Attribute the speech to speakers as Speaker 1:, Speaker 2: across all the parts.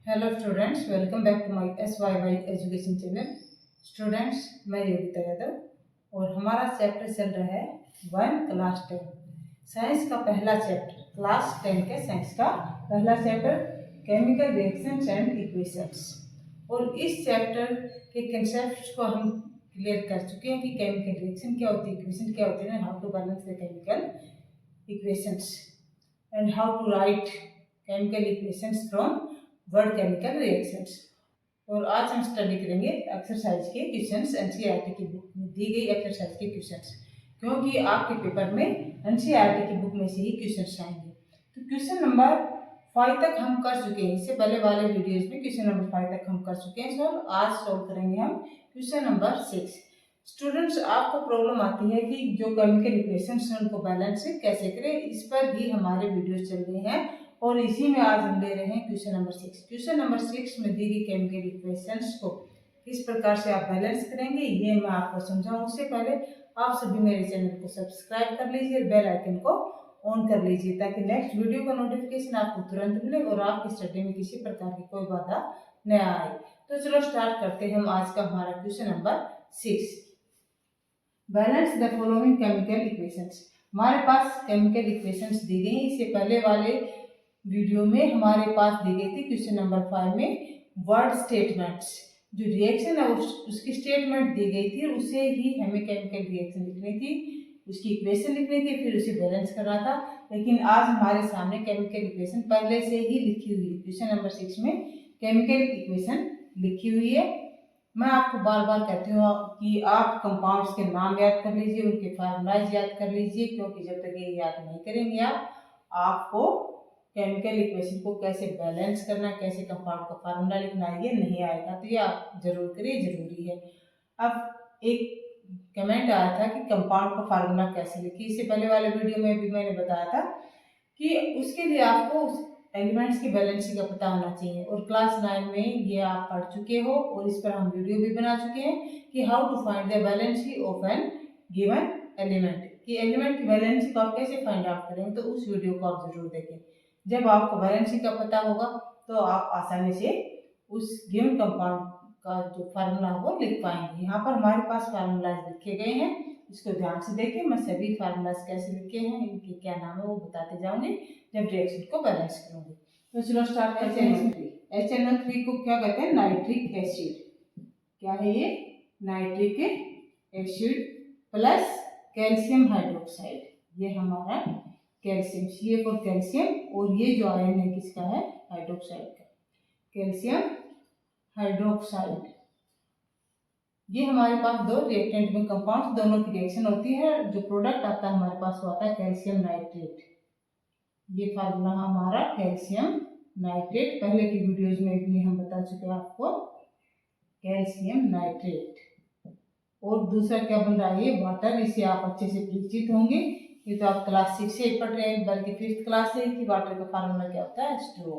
Speaker 1: Hello students, welcome back to my SYY education channel. Students, मैं योगिता यादव और हमारा chapter चल रहा है 1 क्लास 10 साइंस का पहला चैप्टर। क्लास 10 के साइंस का पहला chapter chemical reactions and equations. और इस चैप्टर के कंसेप्ट को हम क्लियर कर चुके हैं कि केमिकल रिएक्शन क्या होती है, इक्वेशन क्या होती है, how to balance the chemical equations and how to write chemical equations from word chemical reactions. और आज हम स्टडी करेंगे एक्सरसाइज के क्वेश्चंस, एनसीईआरटी की बुक में दी गई एक्सरसाइज के क्वेश्चंस, क्योंकि आपके पेपर में एनसीईआरटी की बुक में से ही क्वेश्चंस आएंगे। तो क्वेश्चन नंबर 5 तक हम कर चुके हैं, इससे पहले वाले वीडियोज में क्वेश्चन नंबर 5 तक हम कर चुके हैं सॉल्व। आज सॉल्व करेंगे हम क्वेश्चन नंबर 6। स्टूडेंट्स, आपको प्रॉब्लम आती है कि जो केमिकल इक्वेशंस हैं उनको बैलेंस कैसे करें, इस पर ही हमारे वीडियोज चल रहे हैं और इसी में आज हम ले रहे हैं क्वेश्चन नंबर 6। क्वेश्चन नंबर 6 में दी गई केमिकल इक्वेशंस को किस प्रकार से आप बैलेंस करेंगे ये मैं आपको समझाऊं। उससे पहले आप सभी मेरे चैनल को सब्सक्राइब कर लीजिए, बेल आइकन को ऑन कर लीजिए ताकि नेक्स्ट वीडियो का नोटिफिकेशन आपको तुरंत मिले और आपकी स्टडी में किसी प्रकार की कोई बाधा न आए। तो चलो स्टार्ट करते हैं हम आज का हमारा question number 6। Balance the following chemical equations. हमारे पास केमिकल इक्वेशंस दी गई। इससे पहले वाले वीडियो में हमारे पास दी गई थी क्वेश्चन नंबर 5 में वर्ड स्टेटमेंट्स, जो रिएक्शन है उसकी स्टेटमेंट दी गई थी, उसे ही हमें केमिकल रिएक्शन लिखनी थी, उसकी इक्वेशन लिखनी थी, फिर उसे बैलेंस करना था। लेकिन आज हमारे सामने केमिकल इक्वेशन पहले से ही लिखी हुई है। क्वेश्चन नंबर 6 में केमिकल इक्वेशन लिखी हुई है। मैं आपको बार बार कहती हूँ कि आप कंपाउंड्स के नाम याद कर लीजिए, उनके फार्मूलाज याद कर लीजिए, क्योंकि जब तक ये याद नहीं करेंगे आपको केमिकल इक्वेशन को कैसे बैलेंस करना, कैसे कंपाउंड का फार्मूला लिखना है ये नहीं आएगा। तो ये आप जरूर करिए, जरूरी है। अब एक कमेंट आया था कि कंपाउंड का फार्मूला कैसे लिखिए। इससे पहले वाले वीडियो में भी मैंने बताया था कि उसके लिए आपको एलिमेंट्स की बैलेंसिंग का पता होना चाहिए और क्लास 9 में ये आप पढ़ चुके हो और इस पर हम वीडियो भी बना चुके हैं कि how to find the balancing of an given element, कि एलिमेंट की बैलेंसिंग को आप कैसे फाइंड आउट करेंगे। तो उस वीडियो को आप जरूर देखें। जब आपको बैलेंसिंग का पता होगा तो आप आसानी से उस गिवन कंपाउंड का जो फार्मूला है वो लिख पाएंगे। यहाँ पर हमारे पास फार्मूलाज लिखे गए हैं, इसको ध्यान से देखिए। मैं सभी फार्मूलाज कैसे लिखे हैं, इनके क्या नाम है वो बताते जाऊंगी जब रिएक्शन को बैलेंस करूंगी। तो चलो स्टार्ट करते हैं। HNO3 को क्या कहते हैं? Nitric acid. क्या है ये? Nitric acid plus calcium hydroxide. ये हमारा कैल्शियम, CA फॉर कैल्शियम, और ये जो आयन है किसका है? हाइड्रोक्साइड का, कैल्शियम हाइड्रोक्साइड। ये हमारे पास दो रिएक्टेंट में कंपाउंड, दोनों की रिएक्शन होती है, जो प्रोडक्ट आता है हमारे पास वो आता है कैल्शियम नाइट्रेट। ये फार्मूला हमारा कैल्शियम नाइट्रेट, पहले की वीडियोज में भी हम बता चुके हैं आपको, कैल्शियम नाइट्रेट। और दूसरा क्या बन रहा है? ये वाटर। इससे आप अच्छे से परिचित होंगे, ये तो आप क्लास 6 से पढ़ रहे हैं, बल्कि 5th क्लास से कि वाटर का फार्मूला क्या होता है? H2O।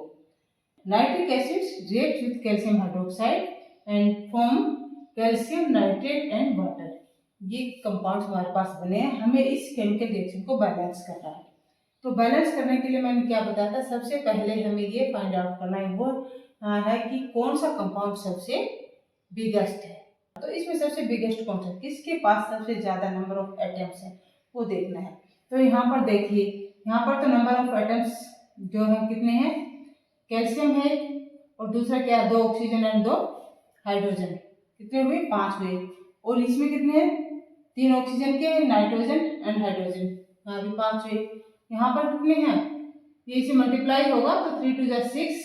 Speaker 1: Nitric acid react with calcium hydroxide and form calcium nitrate and water. ये कंपाउंड्स हमारे पास बने हैं, हमें इस केमिकल रिएक्शन को बैलेंस करना है। तो बैलेंस करने के लिए मैंने क्या बताया था? सबसे पहले हमें ये फाइंड आउट करना है वो है कि कौन सा कंपाउंड सबसे बिगेस्ट है। तो इसमें सबसे बिगेस्ट कौन सा, किसके पास सबसे ज्यादा नंबर ऑफ एटम्स है वो देखना है। तो यहाँ पर देखिए, यहाँ पर तो नंबर ऑफ एटम्स जो है कितने हैं? कैल्शियम है और दूसरा क्या है? 2 ऑक्सीजन एंड 2 हाइड्रोजन। कितने हुए? 5 हुए। और इसमें कितने हैं? 3 ऑक्सीजन के, नाइट्रोजन एंड हाइड्रोजन, यहाँ भी 5 हुए। यहाँ पर कितने हैं? ये इसे मल्टीप्लाई होगा तो 3 2 6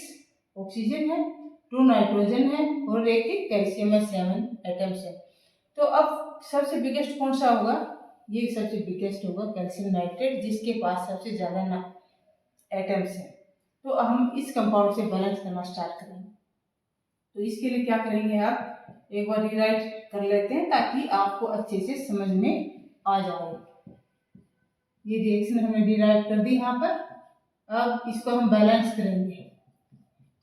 Speaker 1: ऑक्सीजन है, 2 नाइट्रोजन है और एक कैल्शियम है, 7 एटम्स है। तो अब सबसे बिगेस्ट कौन सा होगा? ये सबसे बिगेस्ट होगा कैल्शियम नाइट्रेट, जिसके पास सबसे ज्यादा एटम्स है। तो हम इस कंपाउंड से बैलेंस करना स्टार्ट करेंगे। तो इसके लिए क्या करेंगे, आप एक बार रीराइट कर लेते हैं ताकि आपको अच्छे से समझ में आ जाए। ये रिएक्शन हमने रीराइट कर दी यहाँ पर। अब इसको हम बैलेंस करेंगे।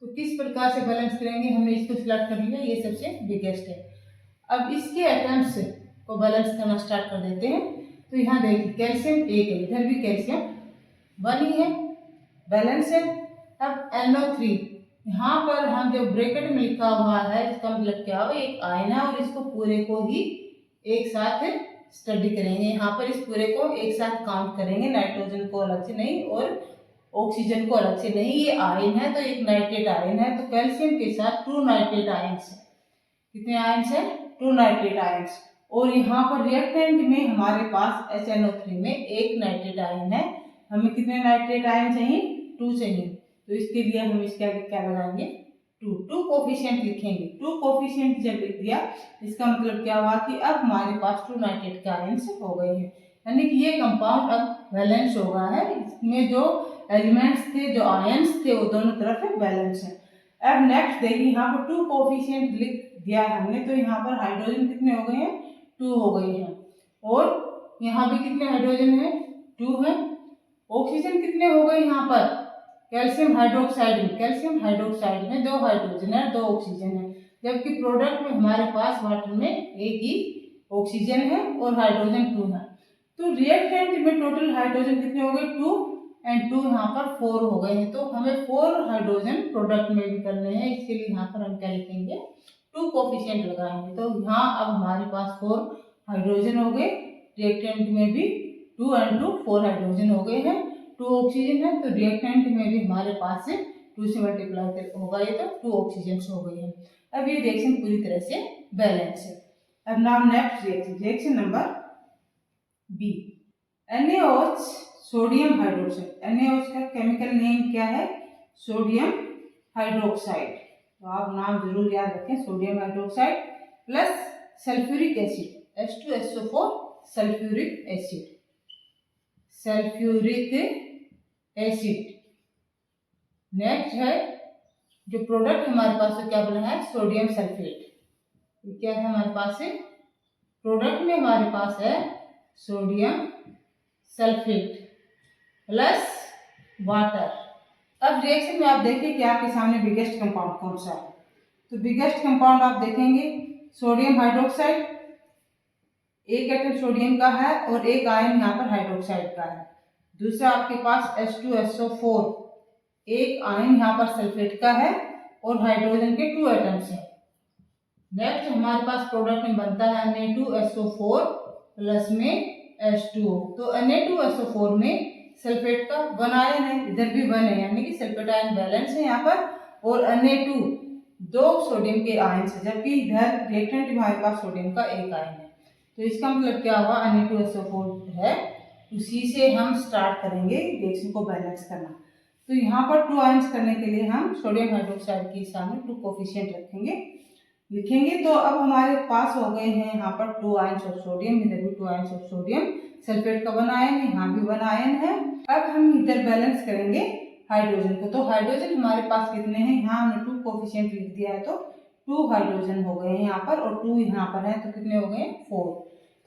Speaker 1: तो किस प्रकार से बैलेंस करेंगे? हमने इसको सिलेक्ट कर लिया, ये सबसे बिगेस्ट है। अब इसके एटम्स को बैलेंस करना स्टार्ट कर देते हैं। तो यहाँ देखिए कैल्शियम 1 है, इधर भी कैल्शियम 1 ही है, बैलेंस है। अब NO3 यहाँ पर हम जो ब्रैकेट में लिखा हुआ है इसका मतलब क्या हुआ, एक आयन है और इसको पूरे को ही एक साथ स्टडी करेंगे। यहाँ पर इस पूरे को एक साथ काउंट करेंगे, नाइट्रोजन को अलग से नहीं और ऑक्सीजन को अलग से नहीं। ये आयन है तो एक नाइट्रेट आयन है, तो कैल्शियम के साथ 2 नाइट्रेट आयन्स है। कितने आयन्स है? 2 नाइट्रेट आयन्स। और यहाँ पर रिएक्टेंट में हमारे पास HNO3 में एक नाइट्रेट आयन है। हमें कितने नाइट्रेट आयन चाहिए? 2 चाहिए। तो इसके लिए हम इसके आगे क्या लगाएंगे? 2 कोफिशिएंट लिखेंगे। 2 कोफिशिएंट जब लिख दिया इसका मतलब क्या हुआ कि अब हमारे पास 2 नाइट्रेट के आयन्स हो गए हैं, यानी कि ये कंपाउंड अब बैलेंस हो गया है। इसमें जो एलिमेंट्स थे, जो आयन्स थे, वो दोनों तरफ बैलेंस है। अब नेक्स्ट देखिए, यहाँ पर 2 कोफिशिएंट लिख दिया है हमने, तो यहाँ पर हाइड्रोजन कितने हो गए हैं? 2 हो गए हैं। और यहाँ भी कितने हाइड्रोजन है? 2 है। ऑक्सीजन कितने हो गए यहाँ पर? कैल्शियम हाइड्रोक्साइड में 2 हाइड्रोजन है, 2 ऑक्सीजन है, जबकि प्रोडक्ट में हमारे पास वाटर में एक ही ऑक्सीजन है और हाइड्रोजन 2 है। तो रिएक्टेंट में टोटल हाइड्रोजन कितने हो गए? 2 एंड 2 यहाँ पर 4 हो गए हैं। तो हमें 4 हाइड्रोजन प्रोडक्ट में भी करने हैं, इसके लिए यहाँ पर हम क्या लिखेंगे? 2 कोफिशिएंट लगाएंगे। तो यहाँ अब हमारे पास 4 हाइड्रोजन हो गए, रिएक्टेंट में भी 2 एंड 2 4 हाइड्रोजन हो गए हैं। 2 ऑक्सीजन है, तो रिएक्टेंट में भी हमारे पास से 2 से मल्टीप्लाई होगा ये, तो 2 ऑक्सीजन हो गए हैं। अब ये रिएक्शन पूरी तरह से बैलेंस है। अब now next reaction number B, NaOH sodium hydroxide. NaOH का केमिकल नेम क्या है? Sodium hydroxide. तो आप नाम जरूर याद रखें, sodium hydroxide plus sulphuric acid, H2SO4 sulphuric acid, sulphuric acid. Next है जो प्रोडक्ट हमारे पास से क्या बना है? Sodium sulphate. ये क्या है हमारे पास से? प्रोडक्ट में हमारे पास है सोडियम सल्फेट प्लस वाटर। अब रिएक्शन में आप देखिए कि आपके सामने बिगेस्ट कंपाउंड कौन सा है। तो बिगेस्ट कंपाउंड आप देखेंगे सोडियम हाइड्रोक्साइड, एक एटम सोडियम का है और एक आयन यहाँ पर हाइड्रोक्साइड का है। दूसरा आपके पास H2SO4, एक आयन यहाँ पर सल्फेट का है और हाइड्रोजन के 2 एटम्स हैं। नेक्स्ट हमारे पास प्रोडक्ट में बनता है Na2SO4 प्लस में H2O। तो Na2SO4 में सल्फेट का 1 आयन है, इधर भी 1 है, यानी कि सल्फेट आयन बैलेंस है यहाँ पर। और Na2 2 सोडियम के आयन है, जबकि इधर रिएक्टेंट में हमारे पास सोडियम का 1 आयन है। तो इसका मतलब क्या हुआ? Na2SO4 है, उसी से हम स्टार्ट करेंगे रिएक्शन को बैलेंस करना। तो यहाँ पर 2 आयन्स करने के लिए हम सोडियम हाइड्रोक्साइड के सामने 2 कोफिशिएंट लिखेंगे। तो अब हमारे पास हो गए हैं यहाँ पर 2 आयन्स ऑफ सोडियम, इधर भी 2 आयन्स ऑफ सोडियम, सल्फेट का 1 आयन, यहाँ भी 1 आयन है। अब हम इधर बैलेंस करेंगे हाइड्रोजन को। तो हाइड्रोजन हमारे पास कितने हैं? यहाँ हमने 2 कोफिशिएंट लिख दिया है, तो 2 हाइड्रोजन हो गए हैं यहाँ पर, और 2 यहाँ पर है, तो कितने हो गए? 4।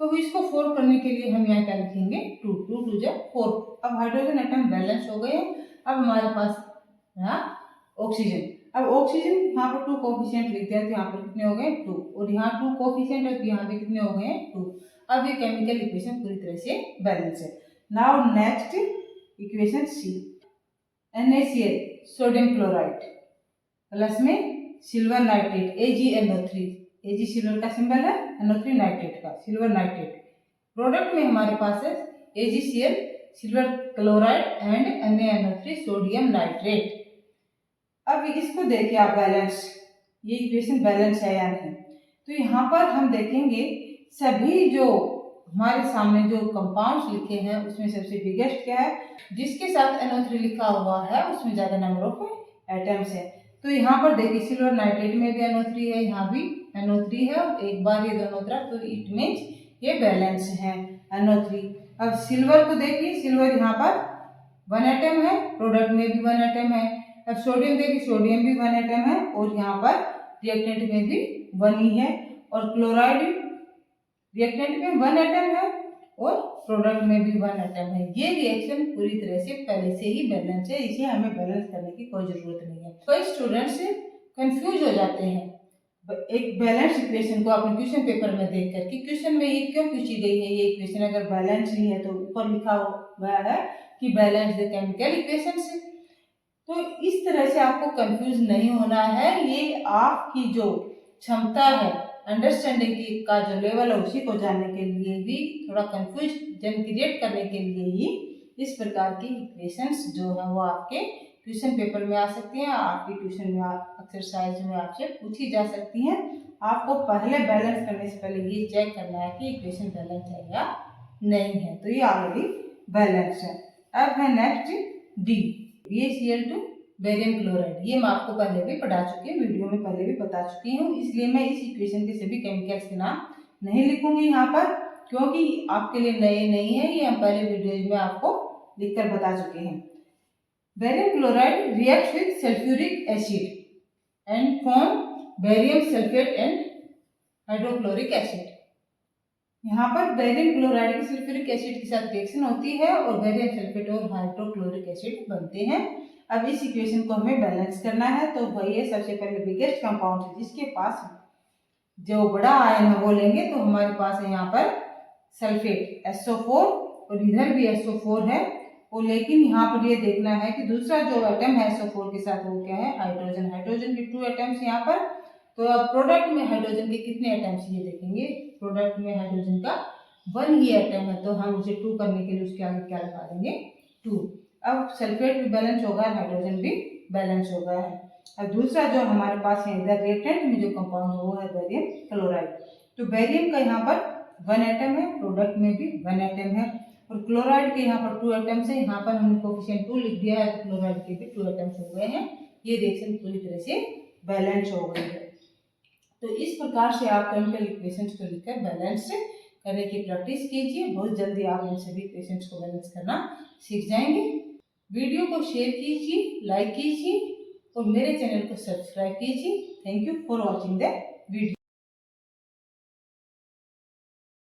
Speaker 1: तो इसको 4 करने के लिए हम यहाँ क्या लिखेंगे? 2 2 जब 4। अब हाइड्रोजन एटम बैलेंस हो गए। अब हमारे पास यहाँ ऑक्सीजन। अब ऑक्सीजन यहाँ पर 2 कोफिशिएंट लिख दिया, तो यहाँ पर कितने हो गए? 2, और यहाँ 2 कोफिशिएंट है, तो यहाँ पे कितने हो गए? 2। अब ये केमिकल इक्वेशन पूरी तरह से बैलेंस है। Now next equation C, NaCl sodium chloride plus में silver nitrate AgNO3। Ag silver का सिंबल है, NO3 नाइट्रेट का, सिल्वर नाइट्रेट। प्रोडक्ट में हमारे पास है AgCl silver chloride and NaNO3 sodium nitrate. अब इसको देखिए आप बैलेंस, ये इक्वेशन बैलेंस है या नहीं। तो यहाँ पर हम देखेंगे सभी जो हमारे सामने जो कंपाउंड्स लिखे हैं उसमें सबसे बिगेस्ट क्या है? जिसके साथ NO3 लिखा हुआ है उसमें ज़्यादा नंबर ऑफ एटम्स है। तो यहाँ पर देखिए सिल्वर नाइट्रेट में भी NO3 है, यहाँ भी NO3 है, एक बार ये दोनों तरफ, तो इट मीन्स ये बैलेंस है NO3। अब सिल्वर को देखिए, सिल्वर यहाँ पर 1 एटम है, प्रोडक्ट में भी 1 एटम है। अब सोडियम देखिए, सोडियम भी 1 एटम है और यहाँ पर रिएक्टेंट में भी 1 ही है, और क्लोराइड रिएक्टेंट में 1 एटम है और प्रोडक्ट में भी 1 एटम है। ये रिएक्शन पूरी तरह से पहले से ही बैलेंस है, इसे हमें बैलेंस करने की कोई जरूरत नहीं है। कई स्टूडेंट्स कंफ्यूज हो जाते हैं एक बैलेंस इक्वेशन को अपने क्वेश्चन पेपर में देख कर कि क्वेश्चन में ये क्यों पूछी गई है, ये इक्वेशन अगर बैलेंस नहीं है तो ऊपर लिखा गया है कि बैलेंस द केमिकल इक्वेशन से। तो इस तरह से आपको कंफ्यूज नहीं होना है। ये आपकी जो क्षमता है, अंडरस्टैंडिंग की का जो लेवल है, उसी को जानने के लिए भी, थोड़ा कंफ्यूजन क्रिएट करने के लिए ही इस प्रकार की इक्वेशंस जो है वो आपके ट्यूशन पेपर में आ सकती हैं, आपकी ट्यूशन में एक्सरसाइज में आपसे पूछी जा सकती हैं। आपको पहले बैलेंस करने से पहले ये चेक करना है कि इक्वेशन बैलेंस है या नहीं है। तो ये ऑलरेडी बैलेंस है। अब है next D, BaCl2 barium chloride. ये मैं आपको पहले भी पढ़ा चुकी हूँ, वीडियो में पहले भी बता चुकी हूँ, इसलिए मैं इस इक्वेशन के सभी केमिकल्स के नाम नहीं लिखूंगी यहाँ पर, क्योंकि आपके लिए नए नहीं है, ये हम पहले वीडियोज में आपको लिखकर बता चुके हैं। Barium chloride reacts with sulphuric acid and form barium sulphate and hydrochloric acid. यहाँ पर बेरियम क्लोराइड की सल्फ्यूरिक एसिड के साथ रिएक्शन होती है और बेरियम सल्फेट और हाइड्रोक्लोरिक एसिड बनते हैं। अब इस इक्वेशन को हमें बैलेंस करना है, तो वही सबसे पहले बिगेस्ट कंपाउंड है जिसके पास जो बड़ा आयन है वो लेंगे, तो हमारे पास है यहाँ पर सल्फेट SO4 और इधर भी SO4 है। और लेकिन यहाँ पर ये देखना है कि दूसरा जो एटम है SO4 के साथ वो क्या है, हाइड्रोजन। हाइड्रोजन के 2 एटम्स यहाँ पर। तो अब प्रोडक्ट में हाइड्रोजन के कितने एटम्स ये देखेंगे, प्रोडक्ट में हाइड्रोजन का 1 ही एटम है, तो हम उसे 2 करने के लिए उसके आगे क्या लगा देंगे, 2। अब सल्फेट भी बैलेंस होगा, हाइड्रोजन भी बैलेंस हो गया है। अब दूसरा जो हमारे पास है इधर रिएक्टेंट में जो कंपाउंड है वो है बेरियम क्लोराइड। तो बेरियम का यहाँ पर 1 एटम है, प्रोडक्ट में भी 1 एटम है, और क्लोराइड के यहाँ पर 2 एटम्स है। यहाँ पर हमने कोफिशिएंट 2 लिख दिया है, तो क्लोराइड के भी 2 एटम्स हो गए हैं। ये रिएक्शन पूरी तरह से बैलेंस हो गई है। तो इस प्रकार से आप केमिकल इक्वेशंस को लिखकर बैलेंस करने की प्रैक्टिस कीजिए। बहुत जल्दी आप इन सभी इक्वेशंस को बैलेंस करना सीख जाएंगे। वीडियो को शेयर कीजिए, लाइक कीजिए और मेरे चैनल को सब्सक्राइब कीजिए। Thank you for watching the video.